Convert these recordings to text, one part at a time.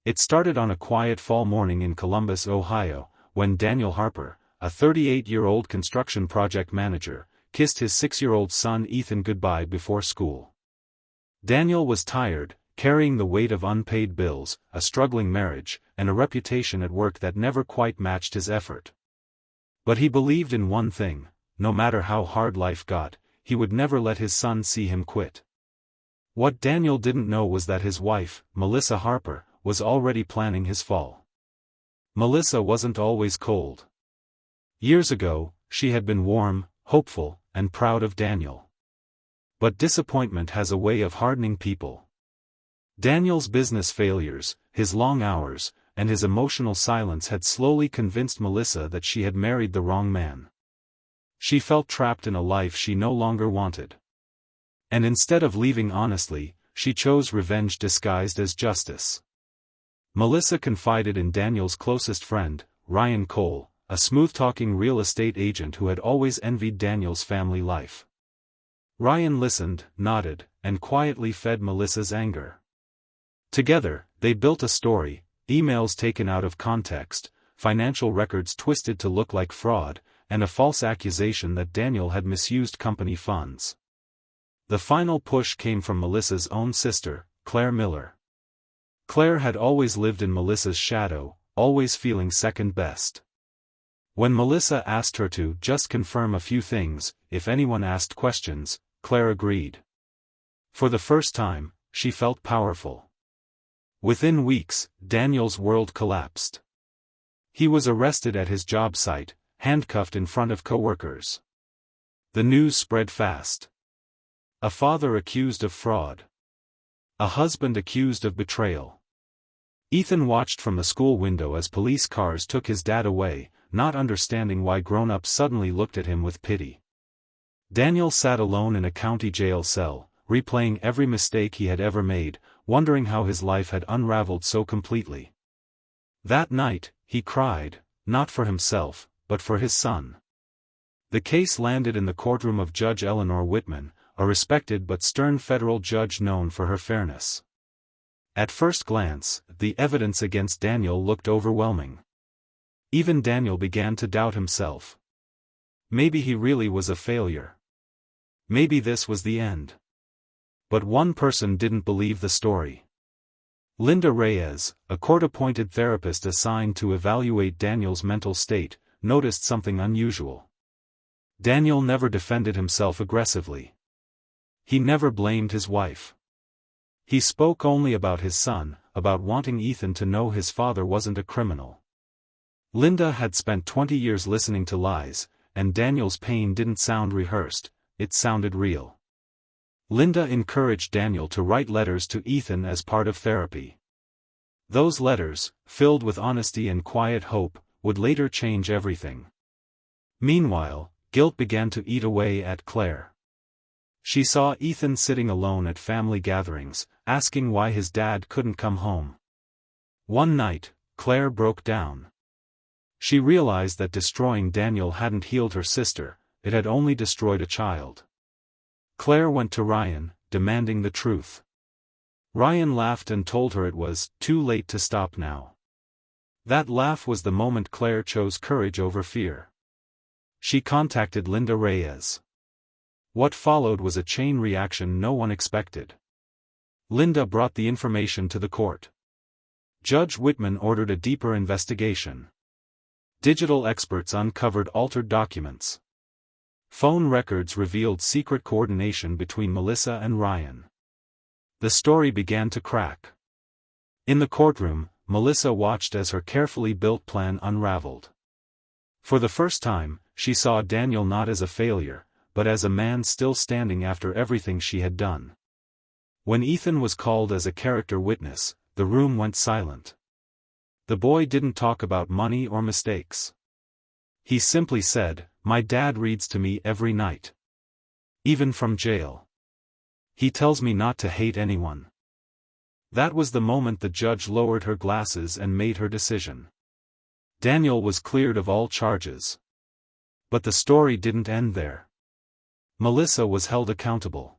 It started on a quiet fall morning in Columbus, Ohio, when Daniel Harper, a 38-year-old construction project manager, kissed his 6-year-old son Ethan goodbye before school. Daniel was tired, carrying the weight of unpaid bills, a struggling marriage, and a reputation at work that never quite matched his effort. But he believed in one thing: no matter how hard life got, he would never let his son see him quit. What Daniel didn't know was that his wife, Melissa Harper, was already planning his fall. Melissa wasn't always cold. Years ago, she had been warm, hopeful, and proud of Daniel. But disappointment has a way of hardening people. Daniel's business failures, his long hours, and his emotional silence had slowly convinced Melissa that she had married the wrong man. She felt trapped in a life she no longer wanted. And instead of leaving honestly, she chose revenge disguised as justice. Melissa confided in Daniel's closest friend, Ryan Cole, a smooth-talking real estate agent who had always envied Daniel's family life. Ryan listened, nodded, and quietly fed Melissa's anger. Together, they built a story: emails taken out of context, financial records twisted to look like fraud, and a false accusation that Daniel had misused company funds. The final push came from Melissa's own sister, Claire Miller. Claire had always lived in Melissa's shadow, always feeling second best. When Melissa asked her to just confirm a few things, if anyone asked questions, Claire agreed. For the first time, she felt powerful. Within weeks, Daniel's world collapsed. He was arrested at his job site, handcuffed in front of coworkers. The news spread fast. A father accused of fraud. A husband accused of betrayal. Ethan watched from the school window as police cars took his dad away, not understanding why grown-ups suddenly looked at him with pity. Daniel sat alone in a county jail cell, replaying every mistake he had ever made, wondering how his life had unraveled so completely. That night, he cried, not for himself, but for his son. The case landed in the courtroom of Judge Eleanor Whitman, a respected but stern federal judge known for her fairness. At first glance, the evidence against Daniel looked overwhelming. Even Daniel began to doubt himself. Maybe he really was a failure. Maybe this was the end. But one person didn't believe the story. Linda Reyes, a court-appointed therapist assigned to evaluate Daniel's mental state, noticed something unusual. Daniel never defended himself aggressively. He never blamed his wife. He spoke only about his son, about wanting Ethan to know his father wasn't a criminal. Linda had spent 20 years listening to lies, and Daniel's pain didn't sound rehearsed, it sounded real. Linda encouraged Daniel to write letters to Ethan as part of therapy. Those letters, filled with honesty and quiet hope, would later change everything. Meanwhile, guilt began to eat away at Claire. She saw Ethan sitting alone at family gatherings, asking why his dad couldn't come home. One night, Claire broke down. She realized that destroying Daniel hadn't healed her sister, it had only destroyed a child. Claire went to Ryan, demanding the truth. Ryan laughed and told her it was too late to stop now. That laugh was the moment Claire chose courage over fear. She contacted Linda Reyes. What followed was a chain reaction no one expected. Linda brought the information to the court. Judge Whitman ordered a deeper investigation. Digital experts uncovered altered documents. Phone records revealed secret coordination between Melissa and Ryan. The story began to crack. In the courtroom, Melissa watched as her carefully built plan unraveled. For the first time, she saw Daniel not as a failure, but as a man still standing after everything she had done. When Ethan was called as a character witness, the room went silent. The boy didn't talk about money or mistakes. He simply said, "My dad reads to me every night. Even from jail. He tells me not to hate anyone." That was the moment the judge lowered her glasses and made her decision. Daniel was cleared of all charges. But the story didn't end there. Melissa was held accountable.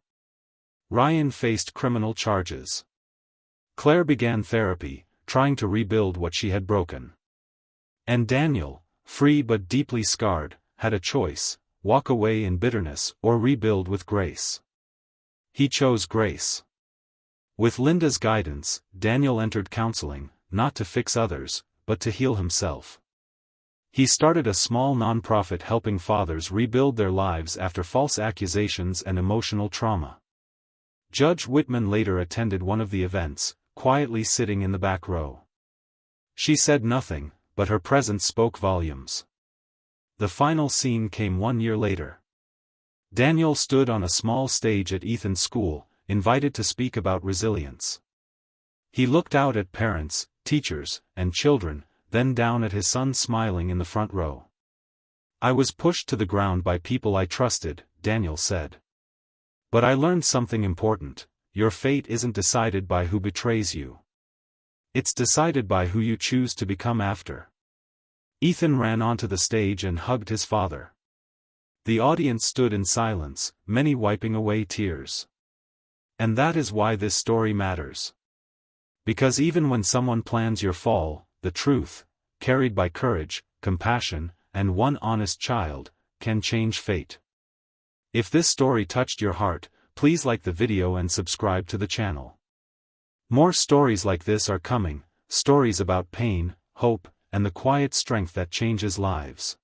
Ryan faced criminal charges. Claire began therapy, trying to rebuild what she had broken. And Daniel, free but deeply scarred, had a choice: walk away in bitterness or rebuild with grace. He chose grace. With Linda's guidance, Daniel entered counseling, not to fix others, but to heal himself. He started a small nonprofit helping fathers rebuild their lives after false accusations and emotional trauma. Judge Whitman later attended one of the events, quietly sitting in the back row. She said nothing, but her presence spoke volumes. The final scene came 1 year later. Daniel stood on a small stage at Ethan's school, invited to speak about resilience. He looked out at parents, teachers, and children, then down at his son smiling in the front row. "I was pushed to the ground by people I trusted," Daniel said. "But I learned something important: your fate isn't decided by who betrays you. It's decided by who you choose to become after." Ethan ran onto the stage and hugged his father. The audience stood in silence, many wiping away tears. And that is why this story matters. Because even when someone plans your fall, the truth, carried by courage, compassion, and one honest child, can change fate. If this story touched your heart, please like the video and subscribe to the channel. More stories like this are coming, stories about pain, hope, and the quiet strength that changes lives.